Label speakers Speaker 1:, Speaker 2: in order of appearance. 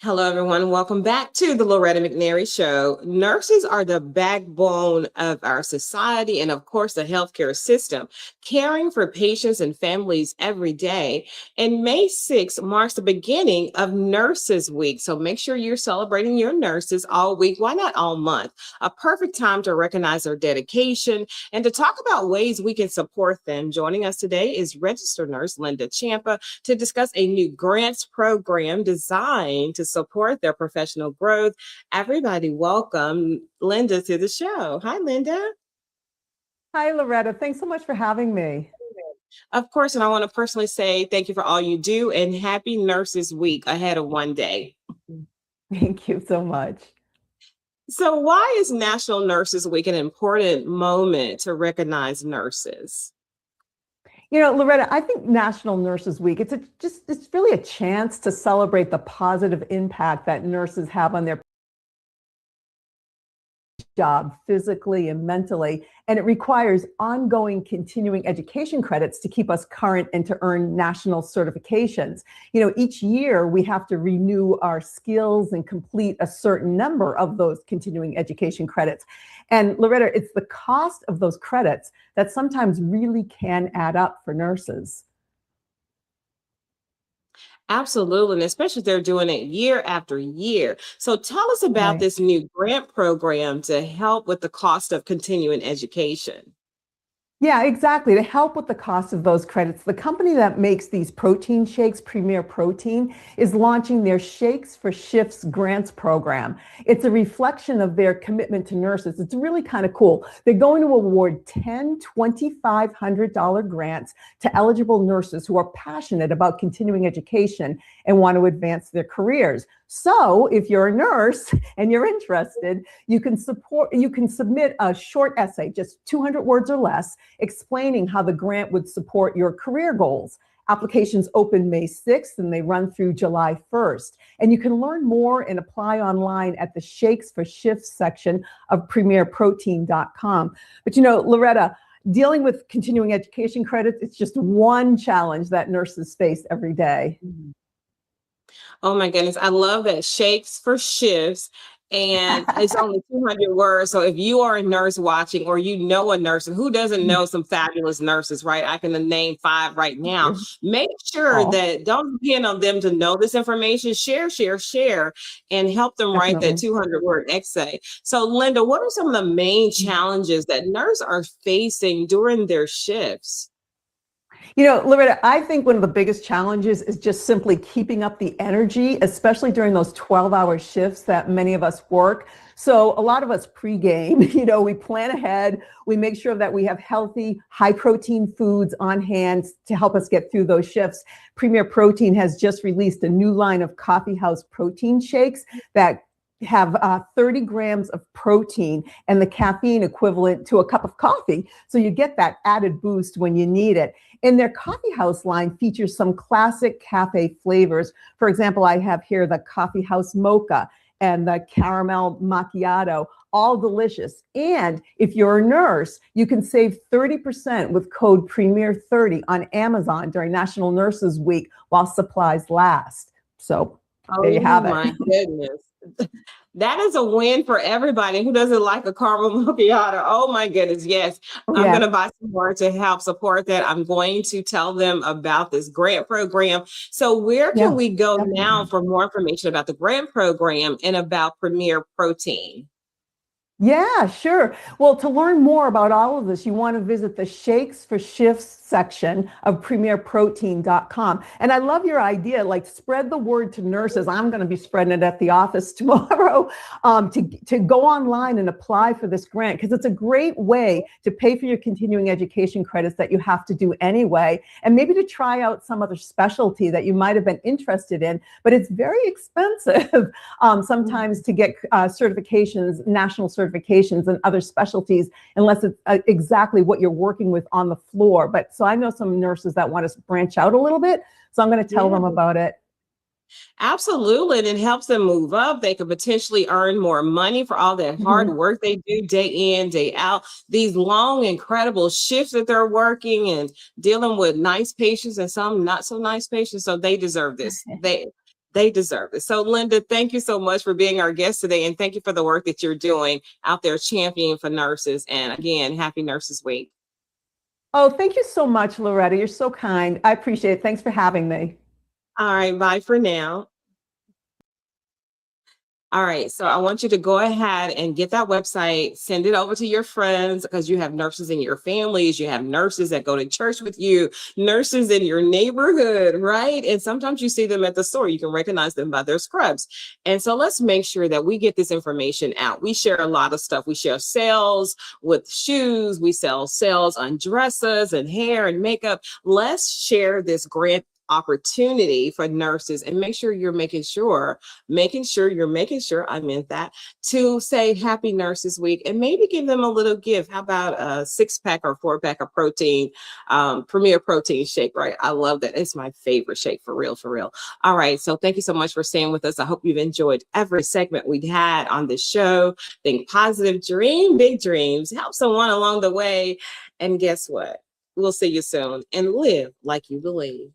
Speaker 1: Hello, everyone. Welcome back to the Loretta McNary Show. Nurses are the backbone of our society and, of course, the healthcare system, caring for patients and families every day. And May 6th marks the beginning of Nurses Week. So make sure you're celebrating your nurses all week. Why not all month? A perfect time to recognize their dedication and to talk about ways we can support them. Joining us today is registered nurse Linda Ciampa to discuss a new grants program designed to support their professional growth. Everybody, welcome Linda to the show. Hi, Linda.
Speaker 2: Hi, Loretta. Thanks so much for having me.
Speaker 1: Of course, and I want to personally say thank you for all you do and happy Nurses Week ahead of one day.
Speaker 2: Thank you so much.
Speaker 1: So, why is National Nurses Week an important moment to recognize nurses?
Speaker 2: Loretta, I think National Nurses Week, it's really a chance to celebrate the positive impact that nurses have on their job physically and mentally, and it requires ongoing continuing education credits to keep us current and to earn national certifications. Each year we have to renew our skills and complete a certain number of those continuing education credits. And Loretta, it's the cost of those credits that sometimes really can add up for nurses.
Speaker 1: Absolutely, and especially if they're doing it year after year. So tell us about
Speaker 2: Right.
Speaker 1: this new grant program to help with the cost of continuing education.
Speaker 2: Yeah, exactly. To help with the cost of those credits, the company that makes these protein shakes, Premier Protein, is launching their Shakes for Shifts grants program. It's a reflection of their commitment to nurses. It's really kind of cool. They're going to award 10 $2,500 grants to eligible nurses who are passionate about continuing education and want to advance their careers. So if you're a nurse and you're interested, you can submit a short essay, just 200 words or less, explaining how the grant would support your career goals. Applications open May 6th and they run through July 1st. And you can learn more and apply online at the Shakes for Shifts section of premierprotein.com. But Loretta, dealing with continuing education credits, it's just one challenge that nurses face every day.
Speaker 1: Oh my goodness, I love that Shakes for Shifts. And it's only 200 words. So if you are a nurse watching or you know a nurse, and who doesn't know some fabulous nurses, right? I can name 5 right now. Make sure that don't depend on them to know this information. Share, and help them write that 200-word essay. So Linda, what are some of the main challenges that nurses are facing during their shifts?
Speaker 2: Loretta, I think one of the biggest challenges is just simply keeping up the energy, especially during those 12-hour shifts that many of us work. So a lot of us pregame, we plan ahead, we make sure that we have healthy, high-protein foods on hand to help us get through those shifts. Premier Protein has just released a new line of coffee house protein shakes that have 30 grams of protein and the caffeine equivalent to a cup of coffee. So you get that added boost when you need it. And their coffee house line features some classic cafe flavors. For example, I have here the coffee house mocha and the caramel macchiato, all delicious. And if you're a nurse, you can save 30% with code Premier30 on Amazon during National Nurses Week while supplies last. So there you have it.
Speaker 1: Oh my goodness. That is a win for everybody who doesn't like a caramel macchiato. Oh my goodness, yes. I'm going to buy some more to help support that. I'm going to tell them about this grant program. So where can we go now for more information about the grant program and about Premier Protein?
Speaker 2: Yeah, sure. Well, to learn more about all of this, you want to visit the Shakes for Shifts section of premierprotein.com. And I love your idea, like spread the word to nurses. I'm going to be spreading it at the office tomorrow to go online and apply for this grant, because it's a great way to pay for your continuing education credits that you have to do anyway, and maybe to try out some other specialty that you might have been interested in, but it's very expensive sometimes to get certifications, national certifications and other specialties, unless it's exactly what you're working with on the floor. But so I know some nurses that want to branch out a little bit. So I'm going to tell them about it.
Speaker 1: Absolutely. And it helps them move up. They could potentially earn more money for all that hard work they do day in, day out. These long, incredible shifts that they're working and dealing with nice patients and some not so nice patients. So they deserve this. They deserve it. So, Linda, thank you so much for being our guest today. And thank you for the work that you're doing out there championing for nurses. And again, happy Nurses Week.
Speaker 2: Oh, thank you so much, Loretta. You're so kind. I appreciate it. Thanks for having me.
Speaker 1: All right, bye for now. All right, so I want you to go ahead and get that website, send it over to your friends because you have nurses in your families, you have nurses that go to church with you, nurses in your neighborhood, right? And sometimes you see them at the store, you can recognize them by their scrubs. And so let's make sure that we get this information out. We share a lot of stuff. We share sales with shoes, we sell sales on dresses and hair and makeup. Let's share this grant opportunity for nurses and make sure you're making sure, I meant that, to say Happy Nurses Week and maybe give them a little gift. How about a 6-pack or 4-pack of protein, Premier Protein shake, right? I love that. It's my favorite shake, for real, for real. All right, so thank you so much for staying with us. I hope you've enjoyed every segment we had on this show. Think positive, dream big dreams, help someone along the way. And guess what? We'll see you soon, and live like you believe.